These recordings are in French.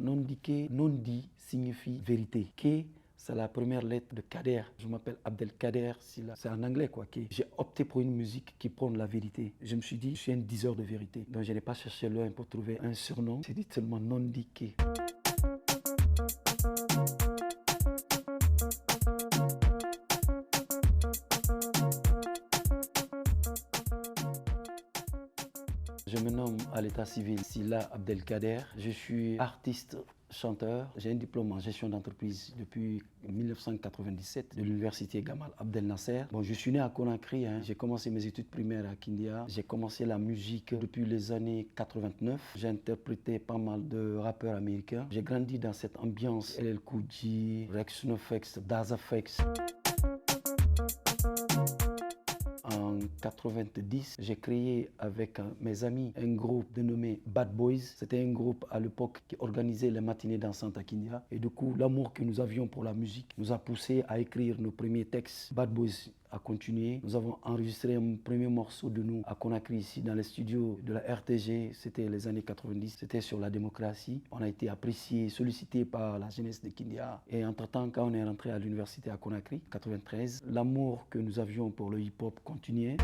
Nondiké, non-dit signifie vérité. Ké, c'est la première lettre de Kader. Je m'appelle Abdelkader Silla. C'est en anglais quoi. J'ai opté pour une musique qui prône la vérité. Je me suis dit, je suis un diseur de vérité. Donc je n'ai pas cherché loin pour trouver un surnom. J'ai dit seulement Nondiké. Je me nomme à l'état civil Silla Abdelkader. Je suis artiste chanteur. J'ai un diplôme en gestion d'entreprise depuis 1997 de l'université Gamal Abdel Nasser. Bon, je suis né à Conakry. J'ai commencé mes études primaires à Kindia. J'ai commencé la musique depuis les années 89. J'ai interprété pas mal de rappeurs américains. J'ai grandi dans cette ambiance LL Cool J, Rex Nofex, Dazafex. En 90, j'ai créé avec mes amis un groupe dénommé Bad Boys. C'était un groupe à l'époque qui organisait les matinées dansantes à Kindia. Et du coup, l'amour que nous avions pour la musique nous a poussé à écrire nos premiers textes. Bad Boys a continué. Nous avons enregistré un premier morceau de nous à Conakry, ici dans les studios de la RTG. C'était les années 90. C'était sur la démocratie. On a été apprécié, sollicité par la jeunesse de Kindia. Et entre-temps, quand on est rentré à l'université à Conakry, 93, l'amour que nous avions pour le hip-hop continuait.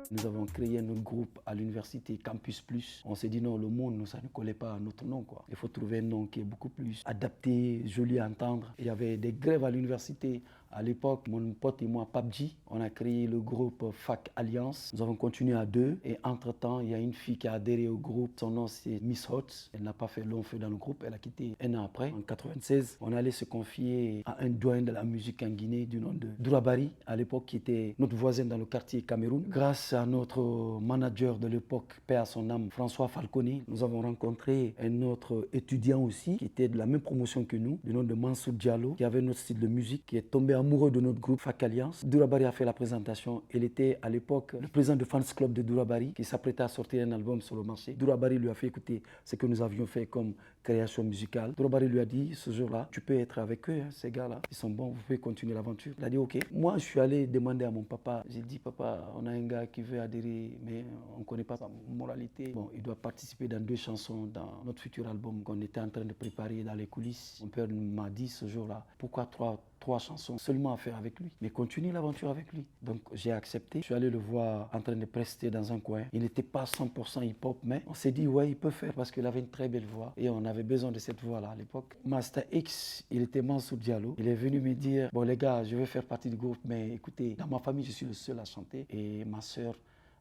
Nous avons créé notre groupe à l'université Campus Plus. On s'est dit non, le monde, ça ne collait pas à notre nom, quoi. Il faut trouver un nom qui est beaucoup plus adapté, joli à entendre. Il y avait des grèves à l'université. À l'époque, mon pote et moi, PUBG, on a créé le groupe Fac Alliance. Nous avons continué à deux. Et entre-temps, il y a une fille qui a adhéré au groupe. Son nom, c'est Miss Hot. Elle n'a pas fait long feu dans le groupe. Elle a quitté un an après. En 96, on allait se confier à un doyen de la musique en Guinée du nom de Dourabari, à l'époque, qui était notre voisin dans le quartier Cameroun. Grâce à notre manager de l'époque, paix à son âme, François Falconi, nous avons rencontré un autre étudiant aussi, qui était de la même promotion que nous, du nom de Mansour Diallo, qui avait notre style de musique, qui est tombé amoureux de notre groupe Fac Alliance. Dourabari a fait la présentation. Il était à l'époque le président du fans club de Dourabari, qui s'apprêtait à sortir un album sur le marché. Dourabari lui a fait écouter ce que nous avions fait comme création musicale. Dourabari lui a dit, ce jour-là, tu peux être avec eux, ces gars-là, ils sont bons, vous pouvez continuer l'aventure. Il a dit, ok. Moi, je suis allé demander à mon papa, j'ai dit, papa, on a un gars qui veut adhérer, mais on ne connaît pas sa moralité. Bon, il doit participer dans 2 chansons dans notre futur album qu'on était en train de préparer dans les coulisses. Mon père m'a dit ce jour-là, pourquoi trois chansons seulement à faire avec lui, mais continue l'aventure avec lui. Donc j'ai accepté. Je suis allé le voir en train de prester dans un coin. Il n'était pas 100% hip-hop, mais on s'est dit ouais, il peut faire parce qu'il avait une très belle voix et on avait besoin de cette voix-là à l'époque. Master X, il était Mansour Diallo. Il est venu me dire, bon les gars, je vais faire partie du groupe, mais écoutez, dans ma famille, je suis le seul à chanter et ma soeur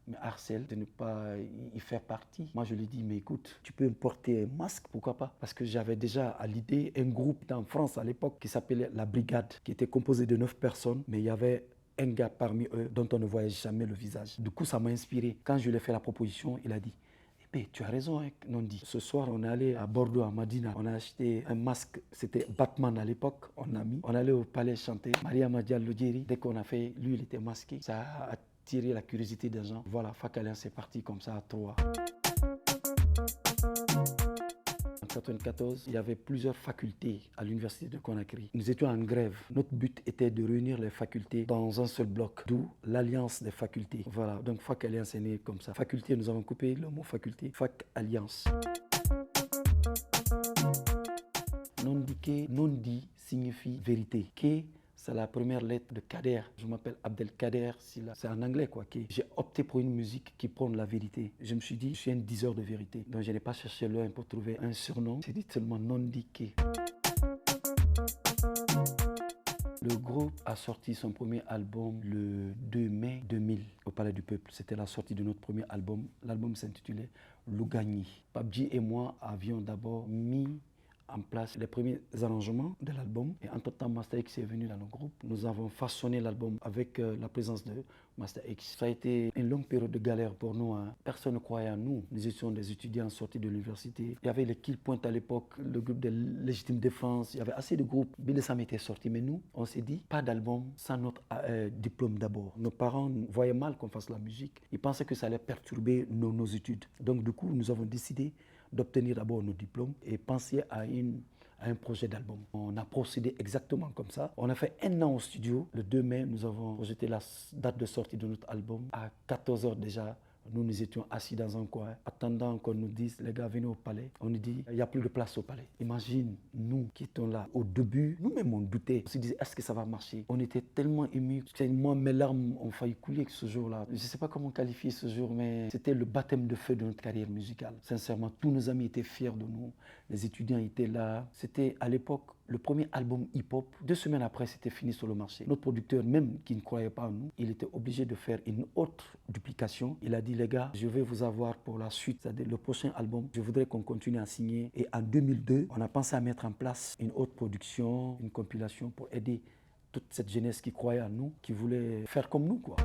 me harcèle de ne pas y faire partie. Moi, je lui dis, mais écoute, tu peux me porter un masque, pourquoi pas? Parce que j'avais déjà à l'idée un groupe en France à l'époque qui s'appelait La Brigade, qui était composé de 9 personnes, mais il y avait un gars parmi eux dont on ne voyait jamais le visage. Du coup, ça m'a inspiré. Quand je lui ai fait la proposition, il a dit, eh, tu as raison, hein, Nondi. Ce soir, on est allé à Bordeaux, à Madina. On a acheté un masque, c'était Batman à l'époque, on a mis. On allait au palais chanter. Maria Diallo Djeri, dès qu'on a fait, lui, il était masqué. Ça a attiré la curiosité des gens. Voilà, Fac Alliance est parti comme ça à 3. En 1994, il y avait plusieurs facultés à l'université de Conakry. Nous étions en grève. Notre but était de réunir les facultés dans un seul bloc, d'où l'alliance des facultés. Voilà, donc Fac Alliance est né comme ça. Faculté, nous avons coupé le mot faculté. Fac Alliance. Nondiké, non-dit signifie vérité. Ké, c'est la première lettre de Kader. Je m'appelle Abdelkader Silla. C'est en anglais quoi. J'ai opté pour une musique qui prône la vérité. Je me suis dit, je suis un diseur de vérité. Donc je n'ai pas cherché loin pour trouver un surnom. J'ai dit seulement Nondiké. Le groupe a sorti son premier album le 2 mai 2000 au Palais du Peuple. C'était la sortie de notre premier album. L'album s'intitulait Lougagni. PUBG et moi avions d'abord mis en place les premiers arrangements de l'album. Et entre-temps, Master X est venu dans le groupe. Nous avons façonné l'album avec la présence de Master X. Ça a été une longue période de galère pour nous. Personne ne croyait en nous. Nous étions des étudiants sortis de l'université. Il y avait les Kill Point à l'époque, le groupe de Légitime Défense. Il y avait assez de groupes. Billy Sam était sorti. Mais nous, on s'est dit, pas d'album sans notre diplôme d'abord. Nos parents voyaient mal qu'on fasse la musique. Ils pensaient que ça allait perturber nos études. Donc du coup, nous avons décidé d'obtenir d'abord nos diplômes et penser à un projet d'album. On a procédé exactement comme ça. On a fait 1 an au studio. Le 2 mai, nous avons projeté la date de sortie de notre album. À 14h déjà, Nous étions assis dans un coin, attendant qu'on nous dise, les gars, venez au palais. On nous dit, il n'y a plus de place au palais. Imagine, nous qui étions là, au début, nous-mêmes on doutait. On se disait, est-ce que ça va marcher? On était tellement émus. Moi, mes larmes ont failli couler ce jour-là. Je ne sais pas comment qualifier ce jour, mais c'était le baptême de feu de notre carrière musicale. Sincèrement, tous nos amis étaient fiers de nous. Les étudiants étaient là. C'était à l'époque le premier album hip-hop. 2 semaines après, c'était fini sur le marché. Notre producteur, même qui ne croyait pas en nous, il était obligé de faire une autre duplication. Il a dit, les gars, je vais vous avoir pour la suite, c'est-à-dire le prochain album. Je voudrais qu'on continue à signer. Et en 2002, on a pensé à mettre en place une autre production, une compilation pour aider toute cette jeunesse qui croyait en nous, qui voulait faire comme nous, quoi.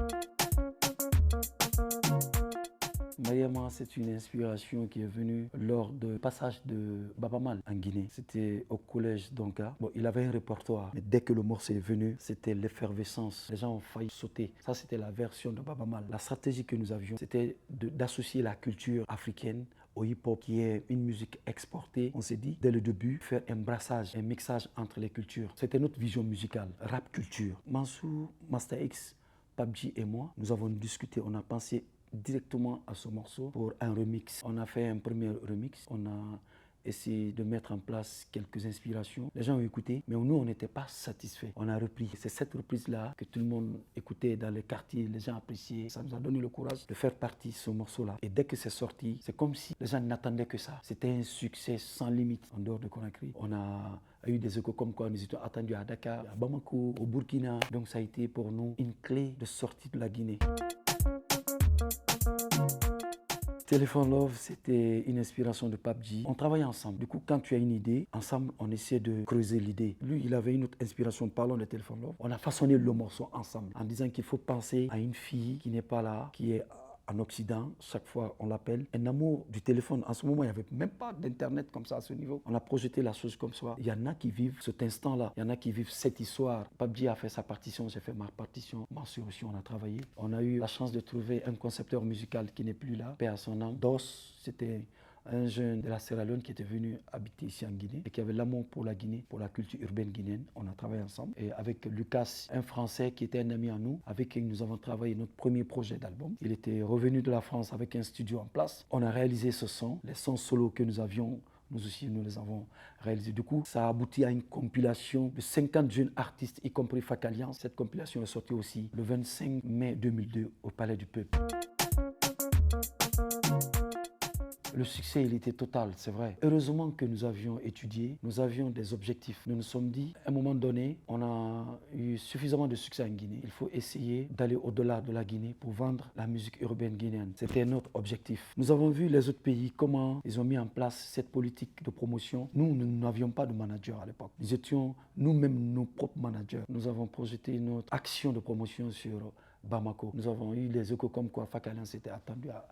Mariama, c'est une inspiration qui est venue lors du passage de Baaba Maal en Guinée. C'était au collège Donka. Bon, il avait un répertoire, mais dès que le morceau est venu, c'était l'effervescence. Les gens ont failli sauter. Ça, c'était la version de Baaba Maal. La stratégie que nous avions, c'était d'associer la culture africaine au hip-hop, qui est une musique exportée. On s'est dit, dès le début, faire un brassage, un mixage entre les cultures. C'était notre vision musicale, rap culture. Mansour, Master X, Pape G et moi, nous avons discuté, on a pensé directement à ce morceau pour un remix. On a fait un premier remix, on a essayé de mettre en place quelques inspirations. Les gens ont écouté, mais nous, on n'était pas satisfaits. On a repris. C'est cette reprise-là que tout le monde écoutait dans les quartiers, les gens appréciaient. Ça nous a donné le courage de faire partie de ce morceau-là. Et dès que c'est sorti, c'est comme si les gens n'attendaient que ça. C'était un succès sans limite en dehors de Conakry. On a eu des échos comme quoi nous étions attendus à Dakar, à Bamako, au Burkina. Donc ça a été pour nous une clé de sortie de la Guinée. Telephone Love, c'était une inspiration de Pape G. On travaillait ensemble. Du coup, quand tu as une idée, ensemble, on essaie de creuser l'idée. Lui, il avait une autre inspiration. Parlons de Telephone Love. On a façonné le morceau ensemble en disant qu'il faut penser à une fille qui n'est pas là, qui est en Occident, chaque fois on l'appelle. Un amour du téléphone. En ce moment, il n'y avait même pas d'internet comme ça à ce niveau. On a projeté la chose comme ça. Il y en a qui vivent cet instant-là. Il y en a qui vivent cette histoire. Pape G a fait sa partition, j'ai fait ma partition. Mansour aussi, on a travaillé. On a eu la chance de trouver un concepteur musical qui n'est plus là, paix à son âme. Dos, c'était un jeune de la Sierra Leone qui était venu habiter ici en Guinée et qui avait l'amour pour la Guinée, pour la culture urbaine guinéenne. On a travaillé ensemble. Et avec Lucas, un Français qui était un ami à nous, avec qui nous avons travaillé notre premier projet d'album. Il était revenu de la France avec un studio en place. On a réalisé ce son, les sons solos que nous avions. Nous aussi, nous les avons réalisés. Du coup, ça a abouti à une compilation de 50 jeunes artistes, y compris Fakalian. Cette compilation est sortie aussi le 25 mai 2002 au Palais du Peuple. Le succès, il était total, c'est vrai. Heureusement que nous avions étudié, nous avions des objectifs. Nous nous sommes dit, à un moment donné, on a eu suffisamment de succès en Guinée. Il faut essayer d'aller au-delà de la Guinée pour vendre la musique urbaine guinéenne. C'était notre objectif. Nous avons vu les autres pays, comment ils ont mis en place cette politique de promotion. Nous n'avions pas de manager à l'époque. Nous étions nous-mêmes nos propres managers. Nous avons projeté notre action de promotion sur Bamako. Nous avons eu les échos comme quoi Fakalian s'était attendu à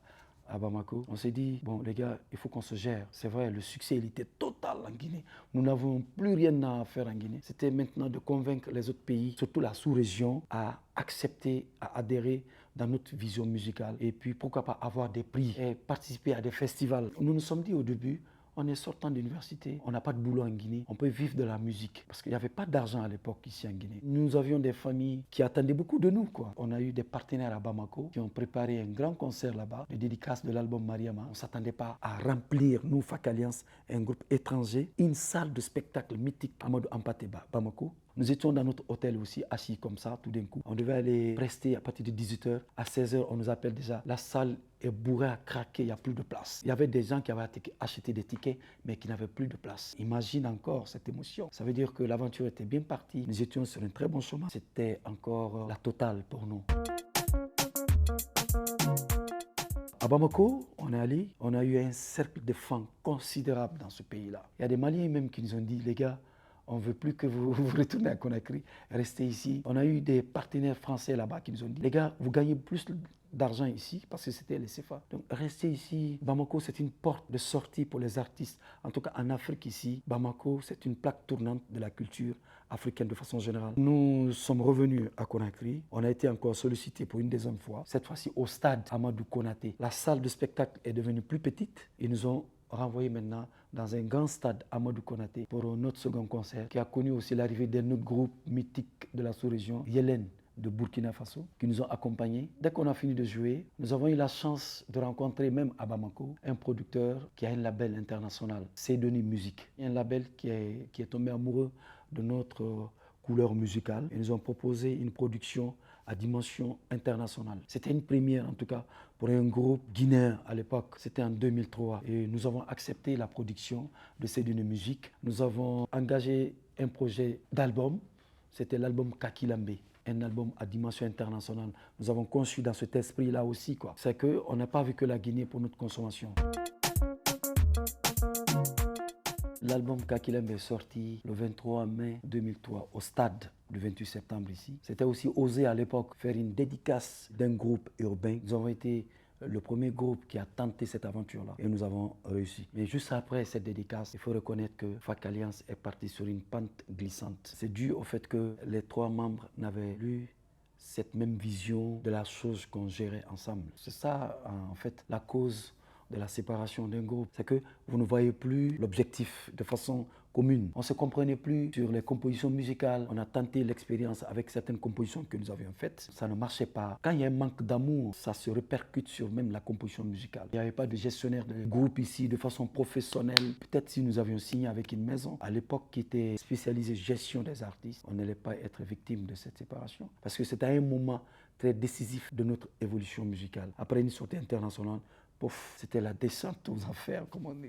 Bamako. On s'est dit, bon les gars, il faut qu'on se gère. C'est vrai, le succès, il était total en Guinée. Nous n'avons plus rien à faire en Guinée. C'était maintenant de convaincre les autres pays, surtout la sous-région, à accepter, à adhérer dans notre vision musicale. Et puis, pourquoi pas avoir des prix et participer à des festivals. Nous nous sommes dit au début, on est sortant d'université, on n'a pas de boulot en Guinée, on peut vivre de la musique. Parce qu'il n'y avait pas d'argent à l'époque ici en Guinée. Nous avions des familles qui attendaient beaucoup de nous, quoi. On a eu des partenaires à Bamako qui ont préparé un grand concert là-bas, de dédicace de l'album Mariama. On ne s'attendait pas à remplir, nous, Fakalians, un groupe étranger, une salle de spectacle mythique, Amadou Hampâté Bamako. Nous étions dans notre hôtel aussi, assis comme ça, tout d'un coup. On devait aller rester à partir de 18h. À 16h, on nous appelle déjà. La salle est bourrée à craquer, il n'y a plus de place. Il y avait des gens qui avaient acheté des tickets, mais qui n'avaient plus de place. Imagine encore cette émotion. Ça veut dire que l'aventure était bien partie. Nous étions sur un très bon chemin. C'était encore la totale pour nous. À Bamako, on est allé, on a eu un cercle de fans considérable dans ce pays-là. Il y a des Maliens même qui nous ont dit, les gars, on ne veut plus que vous retournez à Conakry, restez ici. On a eu des partenaires français là-bas qui nous ont dit, les gars, vous gagnez plus d'argent ici, parce que c'était les CFA. Donc restez ici. Bamako, c'est une porte de sortie pour les artistes. En tout cas, en Afrique ici, Bamako, c'est une plaque tournante de la culture africaine de façon générale. Nous sommes revenus à Conakry. On a été encore sollicités pour une deuxième fois, cette fois-ci au stade Amadou Konaté. La salle de spectacle est devenue plus petite. Ils nous ont renvoyé maintenant dans un grand stade Amadou Konaté pour notre second concert qui a connu aussi l'arrivée d'un autre groupe mythique de la sous-région, Yélène. de Burkina Faso qui nous ont accompagnés. Dès qu'on a fini de jouer, nous avons eu la chance de rencontrer même à Bamako un producteur qui a un label international, Seydoni Music. Un label qui est tombé amoureux de notre couleur musicale et nous ont proposé une production à dimension internationale. C'était une première en tout cas pour un groupe guinéen à l'époque. C'était en 2003 et nous avons accepté la production de Seydoni Music. Nous avons engagé un projet d'album, c'était l'album Kakilambe. Un album à dimension internationale. Nous avons conçu dans cet esprit-là aussi. C'est qu'on n'a pas vu que la Guinée pour notre consommation. L'album Kakilembe est sorti le 23 mai 2003 au stade le 28 septembre ici. C'était aussi osé à l'époque faire une dédicace d'un groupe urbain. Nous avons été le premier groupe qui a tenté cette aventure-là et nous avons réussi. Mais juste après cette dédicace, il faut reconnaître que FAC Alliance est parti sur une pente glissante. C'est dû au fait que les 3 membres n'avaient plus cette même vision de la chose qu'on gérait ensemble. C'est ça en fait la cause de la séparation d'un groupe. C'est que vous ne voyez plus l'objectif de façon commune. On ne se comprenait plus sur les compositions musicales. On a tenté l'expérience avec certaines compositions que nous avions faites. Ça ne marchait pas. Quand il y a un manque d'amour, ça se répercute sur même la composition musicale. Il n'y avait pas de gestionnaire de groupe ici de façon professionnelle. Peut-être si nous avions signé avec une maison à l'époque qui était spécialisée gestion des artistes, on n'allait pas être victime de cette séparation. Parce que c'était un moment très décisif de notre évolution musicale. Après une sortie internationale, pouf, c'était la descente aux enfers, comme on dit.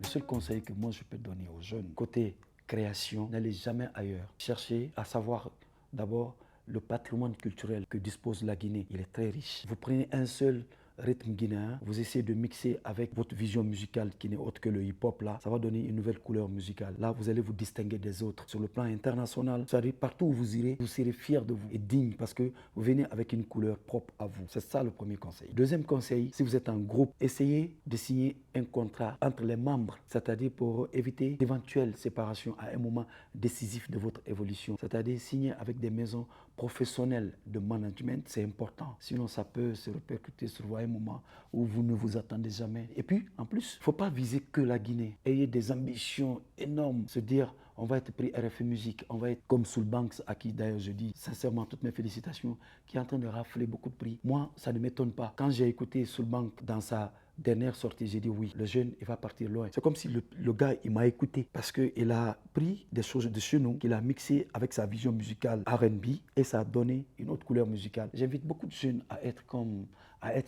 Le seul conseil que moi je peux donner aux jeunes, côté création, n'allez jamais ailleurs. Cherchez à savoir d'abord le patrimoine culturel que dispose la Guinée. Il est très riche. Vous prenez un seul rythme guinéen, vous essayez de mixer avec votre vision musicale qui n'est autre que le hip-hop là, ça va donner une nouvelle couleur musicale. Là, vous allez vous distinguer des autres. Sur le plan international, c'est-à-dire partout où vous irez, vous serez fier de vous et digne parce que vous venez avec une couleur propre à vous. C'est ça le premier conseil. Deuxième conseil, si vous êtes en groupe, essayez de signer un contrat entre les membres, c'est-à-dire pour éviter d'éventuelles séparations à un moment décisif de votre évolution. C'est-à-dire signer avec des maisons professionnelles de management, c'est important. Sinon, ça peut se répercuter sur vous à un moment où vous ne vous attendez jamais. Et puis, en plus, il ne faut pas viser que la Guinée. Ayez des ambitions énormes. Se dire, on va être pris RFI Musique, on va être comme Soulbanks, à qui d'ailleurs je dis sincèrement toutes mes félicitations, qui est en train de rafler beaucoup de prix. Moi, ça ne m'étonne pas. Quand j'ai écouté Soulbanks dans sa dernière sortie, j'ai dit oui, le jeune, il va partir loin. C'est comme si le gars, il m'a écouté parce qu'il a pris des choses de chez nous, qu'il a mixé avec sa vision musicale R&B et ça a donné une autre couleur musicale. J'invite beaucoup de jeunes à être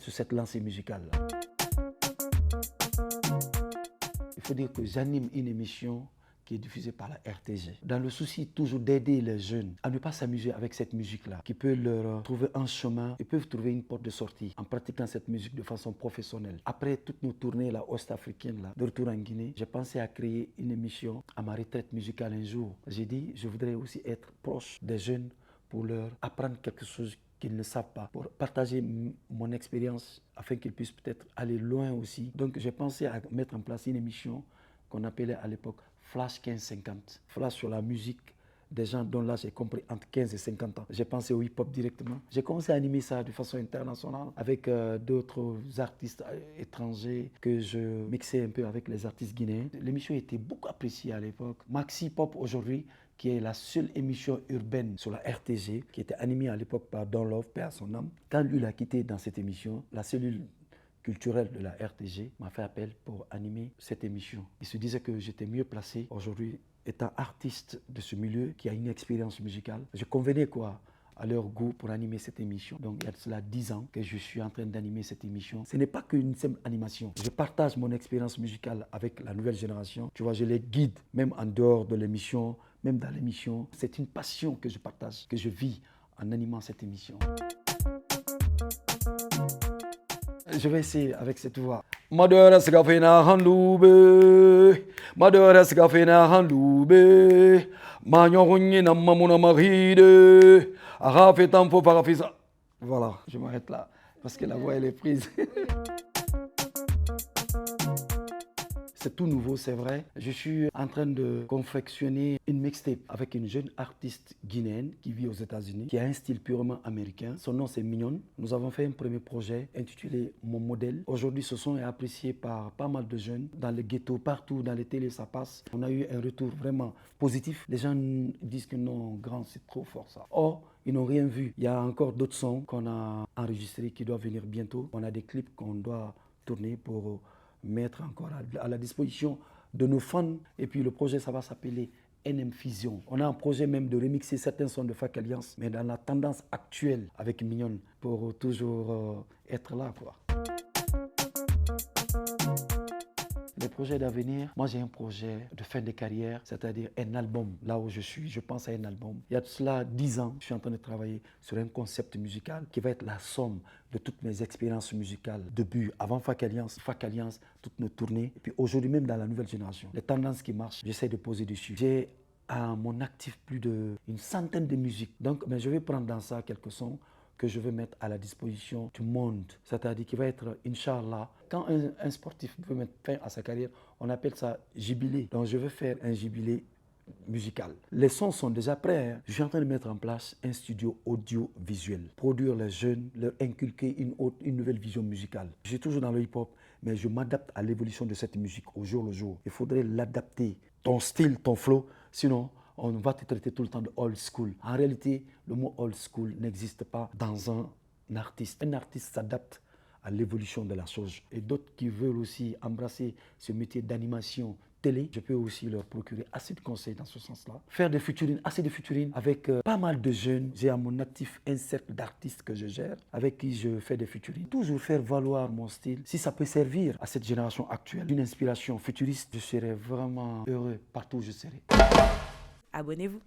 sur cette lancée musicale-là. Il faut dire que j'anime une émission qui est diffusée par la RTG. Dans le souci toujours d'aider les jeunes à ne pas s'amuser avec cette musique-là, qui peut leur trouver un chemin, ils peuvent trouver une porte de sortie en pratiquant cette musique de façon professionnelle. Après toutes nos tournées ouest-africaines, de retour en Guinée, j'ai pensé à créer une émission à ma retraite musicale un jour. J'ai dit, je voudrais aussi être proche des jeunes pour leur apprendre quelque chose qu'ils ne savent pas, pour partager mon expérience afin qu'ils puissent peut-être aller loin aussi. Donc j'ai pensé à mettre en place une émission qu'on appelait à l'époque Flash 15-50. Flash sur la musique des gens dont là j'ai compris entre 15 et 50 ans. J'ai pensé au hip-hop directement. J'ai commencé à animer ça de façon internationale avec d'autres artistes étrangers que je mixais un peu avec les artistes guinéens. L'émission était beaucoup appréciée à l'époque. Maxi Pop aujourd'hui, qui est la seule émission urbaine sur la RTG, qui était animée à l'époque par Don Love, paix à son âme. Quand lui l'a quitté dans cette émission, la cellule culturelle de la RTG m'a fait appel pour animer cette émission. Il se disait que j'étais mieux placé aujourd'hui, étant artiste de ce milieu, qui a une expérience musicale. Je convenais à leur goût pour animer cette émission. Donc il y a cela 10 ans que je suis en train d'animer cette émission. Ce n'est pas qu'une simple animation. Je partage mon expérience musicale avec la nouvelle génération. Tu vois, je les guide, même en dehors de l'émission, même dans l'émission. C'est une passion que je partage, que je vis en animant cette émission. Je vais essayer avec cette voix. Madora Sigafina Handoube, Madora Sigafina Handoube, Magnon Namamuna Maride, Arafetan Fo Parafisa. Voilà, je m'arrête là parce que la voix elle est prise. C'est tout nouveau, c'est vrai. Je suis en train de confectionner une mixtape avec une jeune artiste guinéenne qui vit aux États-Unis, qui a un style purement américain. Son nom c'est Mignonne. Nous avons fait un premier projet intitulé Mon modèle. Aujourd'hui, ce son est apprécié par pas mal de jeunes. Dans les ghettos, partout, dans les télés, ça passe. On a eu un retour vraiment positif. Les gens disent que non, grand, c'est trop fort ça. Or, ils n'ont rien vu. Il y a encore d'autres sons qu'on a enregistrés qui doivent venir bientôt. On a des clips qu'on doit tourner pour mettre encore à la disposition de nos fans. Et puis le projet, ça va s'appeler NM Fusion. On a un projet même de remixer certains sons de Fac Alliance, mais dans la tendance actuelle avec Mignonne, pour toujours être là, quoi. Les projets d'avenir, moi j'ai un projet de fin de carrière, c'est-à-dire un album. Là où je suis, je pense à un album. Il y a de cela 10 ans, je suis en train de travailler sur un concept musical qui va être la somme de toutes mes expériences musicales, début, avant Fac Alliance, toutes nos tournées. Et puis aujourd'hui même dans la nouvelle génération, les tendances qui marchent, j'essaie de poser dessus. J'ai à mon actif plus d'une centaine de musiques. Donc je vais prendre dans ça quelques sons que je veux mettre à la disposition du monde. C'est-à-dire qu'il va être, Inch'Allah, quand un sportif veut mettre fin à sa carrière, on appelle ça jubilé. Donc je veux faire un jubilé musical. Les sons sont déjà prêts. Hein. Je suis en train de mettre en place un studio audiovisuel. Produire les jeunes, leur inculquer une nouvelle vision musicale. Je suis toujours dans le hip-hop, mais je m'adapte à l'évolution de cette musique au jour le jour. Il faudrait l'adapter, ton style, ton flow, sinon on va te traiter tout le temps de old school. En réalité, le mot old school n'existe pas dans un artiste. Un artiste s'adapte à l'évolution de la chose. Et d'autres qui veulent aussi embrasser ce métier d'animation télé, je peux aussi leur procurer assez de conseils dans ce sens-là. Faire des featuring, assez de featuring avec pas mal de jeunes. J'ai à mon actif un cercle d'artistes que je gère, avec qui je fais des featuring. Toujours faire valoir mon style. Si ça peut servir à cette génération actuelle, une inspiration futuriste, je serai vraiment heureux partout où je serai. Abonnez-vous.